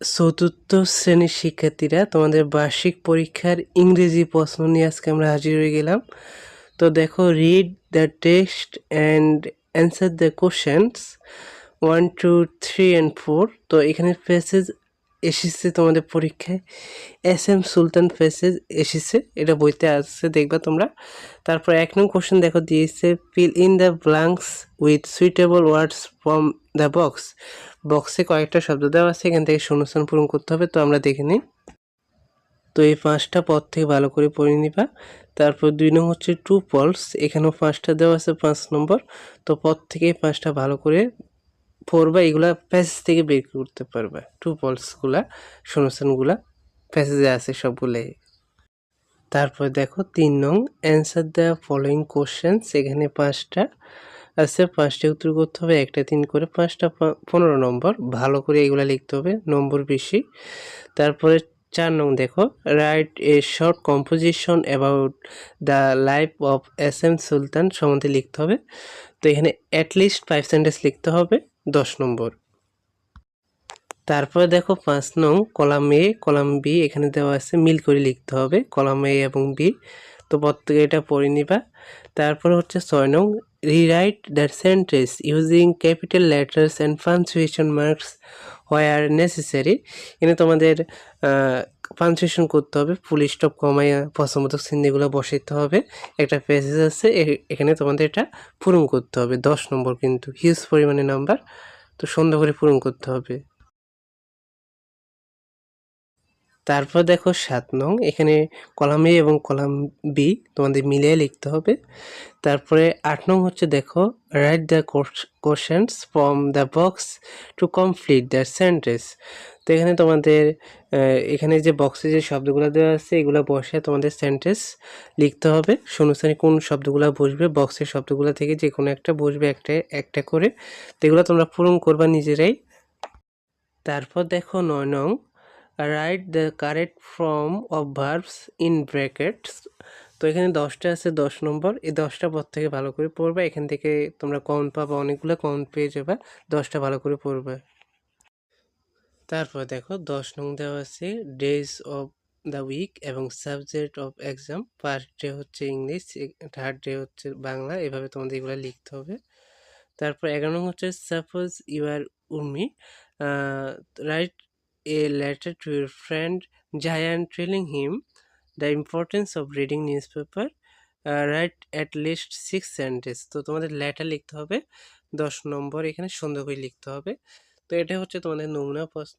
চতুর্থ শ্রেণীর শিক্ষার্থীরা, তোমাদের বার্ষিক পরীক্ষার ইংরেজি প্রশ্ন নিয়ে আজকে আমরা হাজির হয়ে গেলাম। তো দেখো, read the text and answer the questions 1, 2, 3 and 4। তো এখানে প্যাসেজ এসেছে তোমাদের পরীক্ষায়, এস এম সুলতান প্যাসেজ এসেছে, এটা বইতে আসছে, দেখবা তোমরা। তারপর 1 নং কোশ্চেন দেখো দিয়েছে, fill in the blanks with suitable words from the box. বক্সে কয়েকটা শব্দ দেওয়া আছে, এখান থেকে শূন্যস্থান পূরণ করতে হবে। তো আমরা দেখে নিই। তো এই 5টা পদ থেকে ভালো করে পড়ে নিবা। তারপর 2 নং হচ্ছে ট্রু ফলস, এখানেও 5টা দেওয়া আছে 5 নম্বর। তো পদ থেকে 5টা ভালো করে পড়বা, এগুলা প্যাসেজ থেকে বের করতে পারবা। ট্রু ফলসগুলা, শূন্যস্থানগুলা প্যাসেজে আছে সবগুলাই। তারপর দেখো 3 নং, অ্যান্সার দ্য ফলোয়িং কোশ্চেন্স, এখানে 5টা আছে, 5টা উত্তর করতে হবে, 1টা 3 করে, 5টা 15 নম্বর। ভালো করে এগুলা লিখতে হবে, নম্বর বেশি। তারপরে 4 নং দেখো, write a short composition about the life of S M Sultan সম্বন্ধে লিখতে হবে। তো এখানে অ্যাটলিস্ট 5 সেন্টেন্স লিখতে হবে, 10 নম্বর। তারপরে দেখো 5 নং, কলাম এ কলাম বি, এখানে দেওয়া আছে, মিল করে লিখতে হবে কলাম এ এবং বি। তো প্রত্যেকে এটা পড়ে নিবা। তারপর হচ্ছে 6 নং, rewrite the sentence using capital letters and punctuation marks where necessary. এখানে তোমাদের পাঞ্চুয়েশন করতে হবে, ফুল স্টপ, কমাইয়া, প্রশ্নবোধক চিহ্নগুলো বসাইতে হবে। একটা প্যাসেজ আছে, এখানে তোমাদের এটা পূরণ করতে হবে, 10 নম্বর, কিন্তু হিউজ পরিমাণে নাম্বার। তো সুন্দর করে পূরণ করতে হবে। তারপর দেখো 7 নং, এখানে কলাম এ এবং কলাম বি তোমাদের মিলিয়ে লিখতে হবে। তারপরে 8 নং হচ্ছে দেখো, write the questions from the box to complete the sentence. তো এখানে তোমাদের এখানে যে বক্সে যে শব্দগুলো দেওয়া আছে, এগুলো বসে তোমাদের সেন্টেন্স লিখতে হবে। শূন্যস্থানে কোন শব্দগুলো বসবে, বক্সের শব্দগুলো থেকে যে কোনো একটা বসবে, একটা একটা করে। তো এগুলো তোমরা পূরণ করবা নিজেরাই। তারপর দেখো 9 নং, write the correct form of verbs in brackets. তো এখানে 10টা আছে, 10 নম্বর। এই 10টা পদ থেকে ভালো করে পড়বা, এখান থেকে তোমরা কাউন্ট পাবা, অনেকগুলো কাউন্ট পেয়ে যাবা। 10টা ভালো করে পড়বা। তারপর দেখো 10 নং দেওয়া আছে, ডেজ অফ দ্য উইক এবং subject of exam. First day হচ্ছে ইংলিশ, থার্ড ডে হচ্ছে বাংলা, এভাবে তোমাদের এগুলো লিখতে হবে। তারপর 11 নং হচ্ছে, suppose you are Urmi, write a letter to your friend Zayan telling him the importance of reading newspaper, write at least 6 sentence. তো তোমাদের লেটার লিখতে হবে, 10 নম্বর, এখানে সুন্দর করে লিখতে হবে। তো এটা হচ্ছে তোমাদের নমুনা প্রশ্ন,